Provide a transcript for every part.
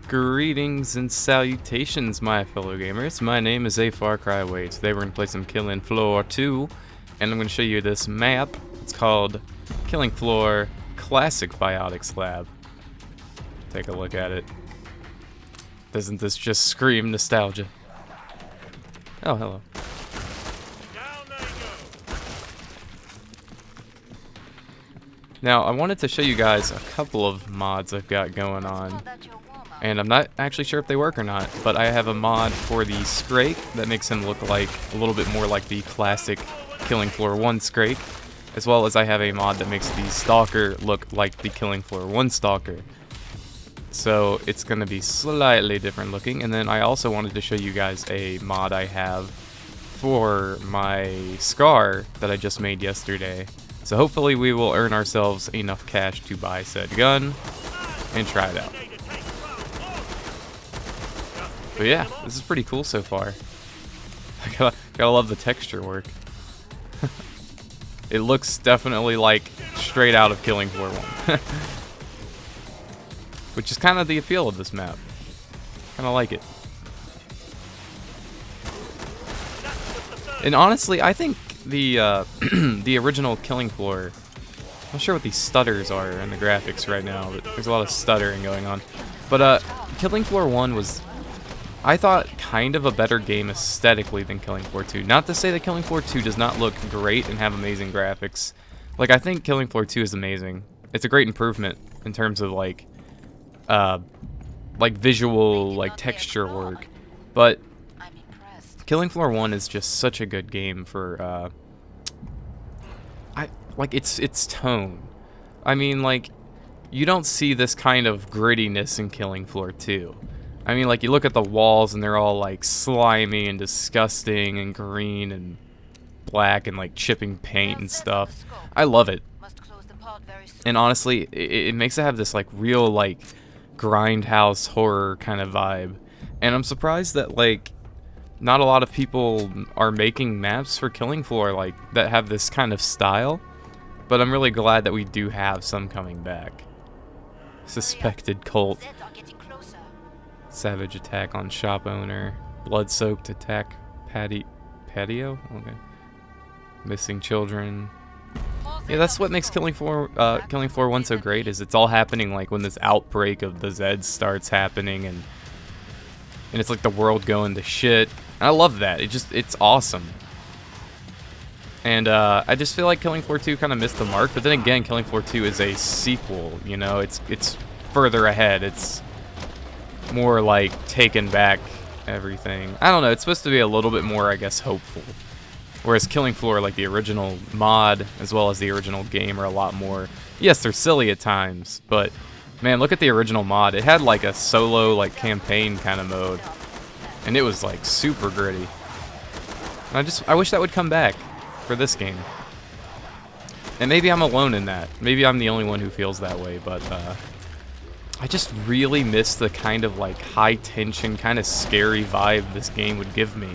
Greetings and salutations, my fellow gamers. My name is AFarCryAway. Today we're going to play some Killing Floor 2, and I'm going to show you this map. It's called Killing Floor Classic Biotics Lab. Take a look at it. Doesn't this just scream nostalgia? Oh, hello. Now, I wanted to show you guys a couple of mods I've got going on. And I'm not actually sure if they work or not, but I have a mod for the Scrake that makes him look like a little bit more like the classic Killing Floor 1 Scrake, as well as I have a mod that makes the Stalker look like the Killing Floor 1 Stalker. So it's going to be slightly different looking, and then I also wanted to show you guys a mod I have for my Scar that I just made yesterday. So hopefully we will earn ourselves enough cash to buy said gun and try it out. But yeah, this is pretty cool so far. I gotta love the texture work. It looks definitely like straight out of Killing Floor 1. Which is kind of the appeal of this map. Kind of like it. And honestly, I think the the original Killing Floor, I'm not sure what these stutters are in the graphics right now, but there's a lot of stuttering going on. But Killing Floor 1 was, I thought, kind of a better game aesthetically than Killing Floor 2. Not to say that Killing Floor 2 does not look great and have amazing graphics. Like, I think Killing Floor 2 is amazing. It's a great improvement in terms of like visual, like texture work. But Killing Floor 1 is just such a good game for its tone. I mean, like, you don't see this kind of grittiness in Killing Floor 2. I mean, like, you look at the walls and they're all like slimy and disgusting and green and black and like chipping paint and stuff. I love it. And honestly, it makes it have this like real like grindhouse horror kind of vibe. And I'm surprised that like not a lot of people are making maps for Killing Floor like that have this kind of style. But I'm really glad that we do have some coming back. Suspected cult. Savage attack on shop owner. Blood-soaked attack patio? Okay. Missing children. Yeah, that's what makes Killing Floor 1 so great, is it's all happening like when this outbreak of the Zeds starts happening, and it's like the world going to shit. And I love that. It's awesome. And I just feel like Killing Floor 2 kind of missed the mark, but then again, Killing Floor 2 is a sequel, you know? It's further ahead. It's more like taking back everything. I don't know, it's supposed to be a little bit more, I guess, hopeful. Whereas Killing Floor, like the original mod, as well as the original game, are a lot more, yes, they're silly at times, but man, look at the original mod. It had like a solo, like campaign kind of mode, and it was like super gritty. And I wish that would come back for this game. And maybe I'm alone in that. Maybe I'm the only one who feels that way, but I just really miss the kind of like high tension, kind of scary vibe this game would give me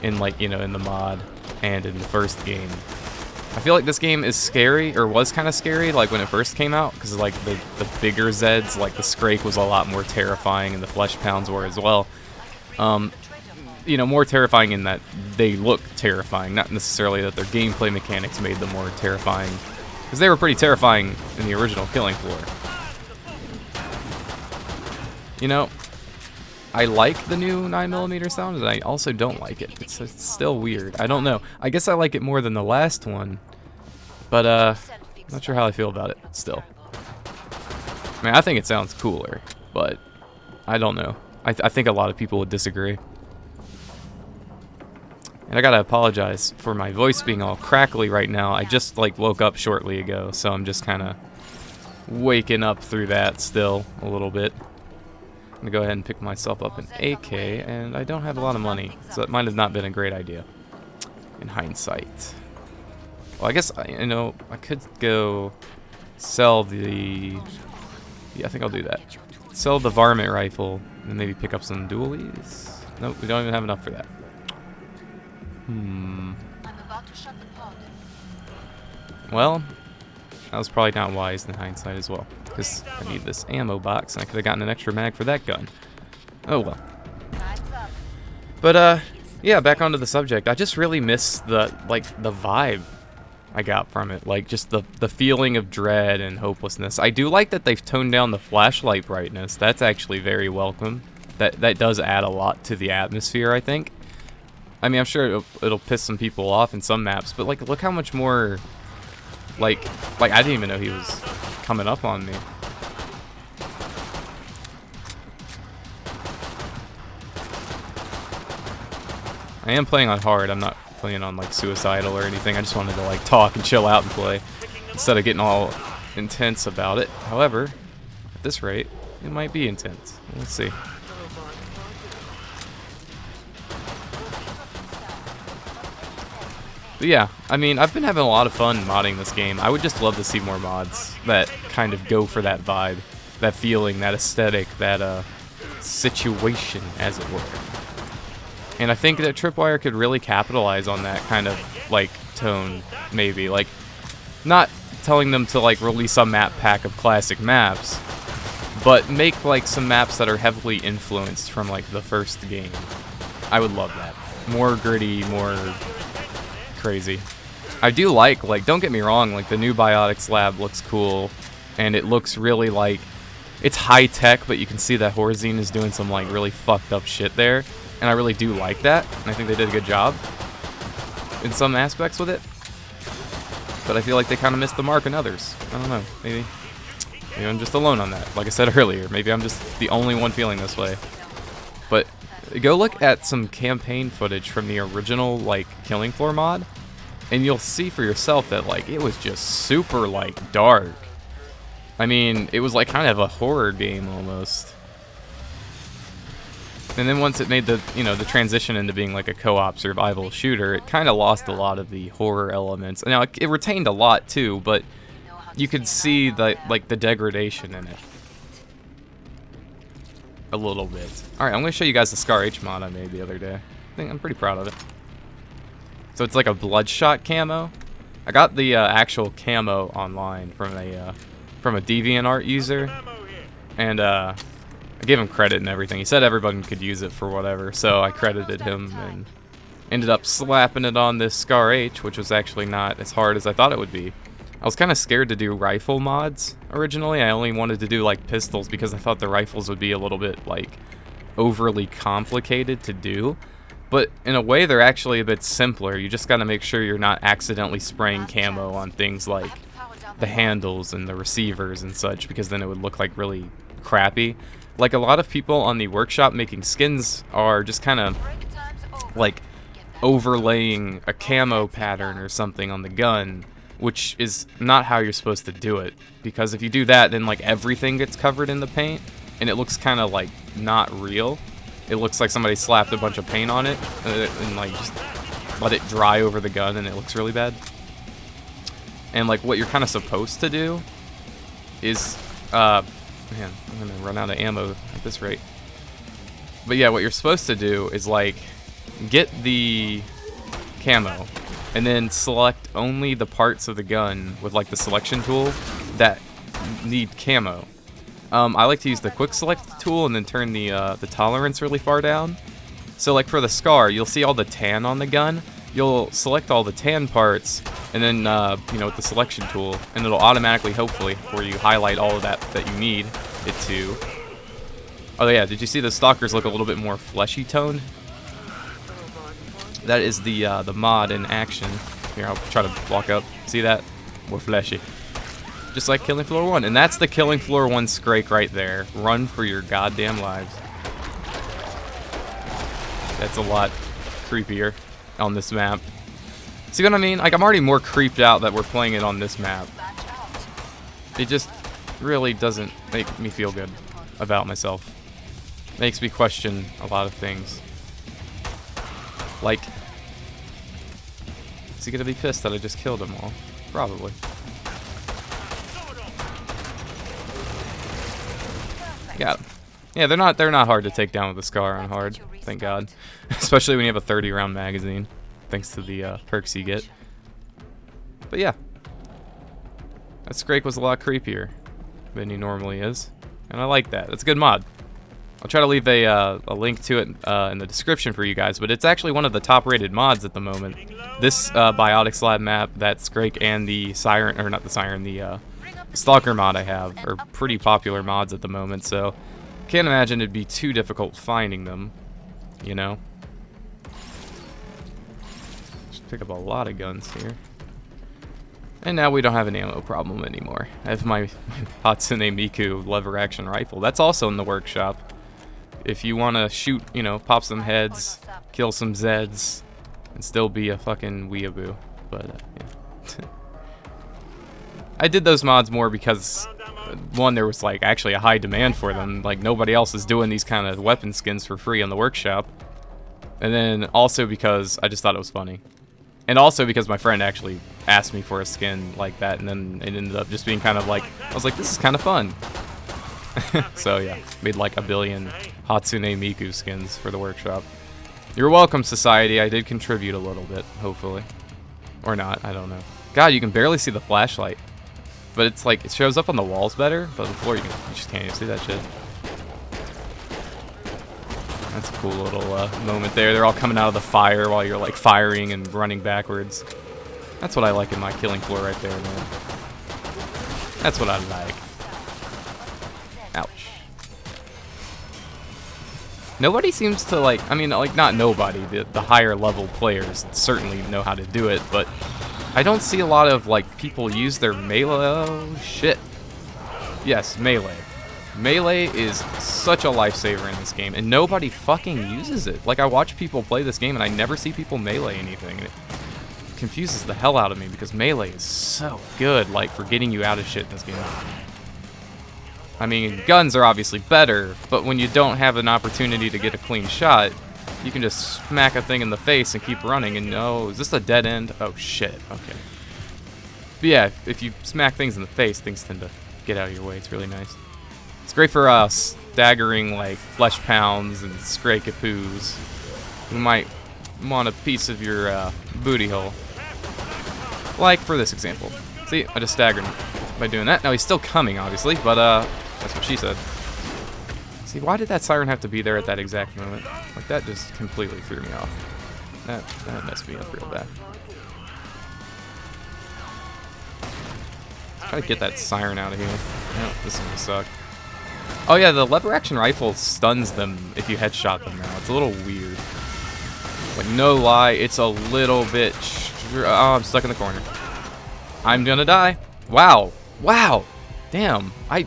in, like, you know, in the mod and in the first game. I feel like this game is scary, or was kind of scary, like when it first came out, because like the bigger Zeds, like the Scrake was a lot more terrifying, and the Flesh Pounds were as well. You know, more terrifying in that they look terrifying, not necessarily that their gameplay mechanics made them more terrifying, because they were pretty terrifying in the original Killing Floor. You know, I like the new 9mm sound, and I also don't like it. It's still weird. I don't know. I guess I like it more than the last one, but not sure how I feel about it still. I mean, I think it sounds cooler, but I don't know. I think a lot of people would disagree. And I gotta apologize for my voice being all crackly right now. I just like woke up shortly ago, so I'm just kind of waking up through that still a little bit. I'm gonna go ahead and pick myself up an AK, and I don't have a lot of money, so it might have not been a great idea in hindsight. Well, I guess you know, I could go sell the. Yeah, I think I'll do that. Sell the varmint rifle, and maybe pick up some dualies. Nope, we don't even have enough for that. Well, that was probably not wise in hindsight as well, because I need this ammo box, and I could have gotten an extra mag for that gun. Oh well. But yeah, back onto the subject. I just really miss the vibe I got from it, like just the feeling of dread and hopelessness. I do like that they've toned down the flashlight brightness. That's actually very welcome. That does add a lot to the atmosphere, I think. I mean, I'm sure it'll piss some people off in some maps, but like, look how much more, like I didn't even know he was coming up on me. I am playing on hard. I'm not playing on like suicidal or anything. I just wanted to like talk and chill out and play instead of getting all intense about it. However, at this rate, it might be intense. Let's see. But yeah, I mean, I've been having a lot of fun modding this game. I would just love to see more mods that kind of go for that vibe, that feeling, that aesthetic, that situation, as it were. And I think that Tripwire could really capitalize on that kind of, like, tone, maybe. Like, not telling them to, like, release a map pack of classic maps, but make, like, some maps that are heavily influenced from, like, the first game. I would love that. More gritty, more crazy. I do like, don't get me wrong, like, the new Biotics lab looks cool, and it looks really, like, it's high-tech, but you can see that Horzine is doing some, like, really fucked up shit there. And I really do like that, and I think they did a good job in some aspects with it. But I feel like they kind of missed the mark in others. I don't know, maybe I'm just alone on that. Like I said earlier, maybe I'm just the only one feeling this way. But go look at some campaign footage from the original, like, Killing Floor mod, and you'll see for yourself that, like, it was just super, like, dark. I mean, it was like kind of a horror game almost. And then once it made the, you know, the transition into being like a co-op survival shooter, it kind of lost a lot of the horror elements. Now, it retained a lot too, but you could see the, like, the degradation in it. A little bit. Alright, I'm going to show you guys the Scar H mod I made the other day. I think I'm pretty proud of it. So it's like a Bloodshot camo. I got the actual camo online from a DeviantArt user. And, I gave him credit and everything. He said everyone could use it for whatever, so I credited him and ended up slapping it on this Scar H, which was actually not as hard as I thought it would be. I was kind of scared to do rifle mods originally. I only wanted to do like pistols because I thought the rifles would be a little bit like overly complicated to do. But in a way, they're actually a bit simpler. You just got to make sure you're not accidentally spraying camo on things like the handles and the receivers and such, because then it would look like really crappy. Like, a lot of people on the workshop making skins are just kind of, like, overlaying a camo pattern or something on the gun, which is not how you're supposed to do it. Because if you do that, then, like, everything gets covered in the paint, and it looks kind of, like, not real. It looks like somebody slapped a bunch of paint on it, and like, just let it dry over the gun, and it looks really bad. And, like, what you're kind of supposed to do is, man, I'm gonna run out of ammo at this rate. But yeah, what you're supposed to do is, like, get the camo and then select only the parts of the gun with, like, the selection tool that need camo. I like to use the quick select tool and then turn the tolerance really far down. So, like, for the Scar, you'll see all the tan on the gun. You'll select all the tan parts and then, you know, with the selection tool, and it'll automatically, hopefully, for you highlight all of that you need it to. Oh yeah, did you see the Stalkers look a little bit more fleshy toned? That is the mod in action. Here, I'll try to walk up. See that? More fleshy. Just like Killing Floor 1. And that's the Killing Floor 1 Scrake right there. Run for your goddamn lives. That's a lot creepier on this map. See what I mean? Like, I'm already more creeped out that we're playing it on this map. It just really doesn't make me feel good about myself. Makes me question a lot of things. Like, is he gonna be pissed that I just killed them all? Probably. Got him. Yeah, they're not hard to take down with the Scar on hard, thank God. Especially when you have a 30-round magazine, thanks to the perks you get. But yeah, that Scrake was a lot creepier than he normally is, and I like that. It's a good mod. I'll try to leave a link to it in the description for you guys, but it's actually one of the top-rated mods at the moment. This Biotics Lab map, that Scrake, and the Siren, or not the Siren, the Stalker mod I have are pretty popular mods at the moment, so can't imagine it'd be too difficult finding them, you know? Just pick up a lot of guns here. And now we don't have an ammo problem anymore. I have my Hatsune Miku lever action rifle. That's also in the workshop. If you want to shoot, you know, pop some heads, kill some Zeds, and still be a fucking weeaboo. But, yeah. I did those mods more because, one, there was, like, actually a high demand for them. Like, nobody else is doing these kind of weapon skins for free on the workshop. And then also because I just thought it was funny. And also because my friend actually asked me for a skin like that, and then it ended up just being kind of like, I was like, this is kind of fun. So yeah, made like 1 billion Hatsune Miku skins for the workshop. You're welcome, society. I did contribute a little bit, hopefully. Or not, I don't know. God, you can barely see the flashlight. But it's like, it shows up on the walls better, but on the floor you just can't even see that shit. That's a cool little moment there. They're all coming out of the fire while you're like firing and running backwards. That's what I like in my killing floor right there, man. That's what I like. Ouch. Nobody seems to like, I mean, like, not nobody. The higher level players certainly know how to do it, but I don't see a lot of like people use their melee. Oh, shit. Yes, melee. Melee is such a lifesaver in this game, and nobody fucking uses it. Like, I watch people play this game, and I never see people melee anything. It confuses the hell out of me, because melee is so good, like, for getting you out of shit in this game. I mean, guns are obviously better, but when you don't have an opportunity to get a clean shot, you can just smack a thing in the face and keep running, and oh, is this a dead end? Oh, shit, okay. But yeah, if you smack things in the face, things tend to get out of your way. It's really nice. It's great for staggering like flesh pounds and scrake-a-poos who might want a piece of your booty hole. Like for this example. See, I just staggered him by doing that. Now he's still coming, obviously, but that's what she said. See, why did that siren have to be there at that exact moment? Like, that just completely threw me off. That messed me up real bad. Try to get that siren out of here. No, this is gonna suck. Oh yeah, the lever action rifle stuns them if you headshot them now. It's a little weird. Like, no lie, it's a little bit... Oh, I'm stuck in the corner. I'm gonna die. Wow. Wow. Damn. I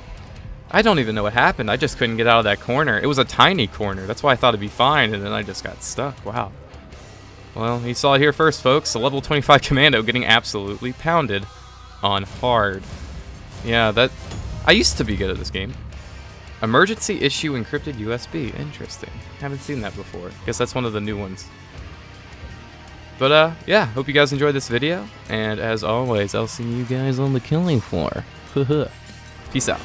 don't even know what happened. I just couldn't get out of that corner. It was a tiny corner. That's why I thought it'd be fine, and then I just got stuck. Wow. Well, you saw it here first, folks. A level 25 commando getting absolutely pounded on hard. Yeah, that... I used to be good at this game. Emergency issue encrypted USB. Interesting. Haven't seen that before. Guess that's one of the new ones. But, yeah, hope you guys enjoyed this video. And as always, I'll see you guys on the killing floor. Peace out.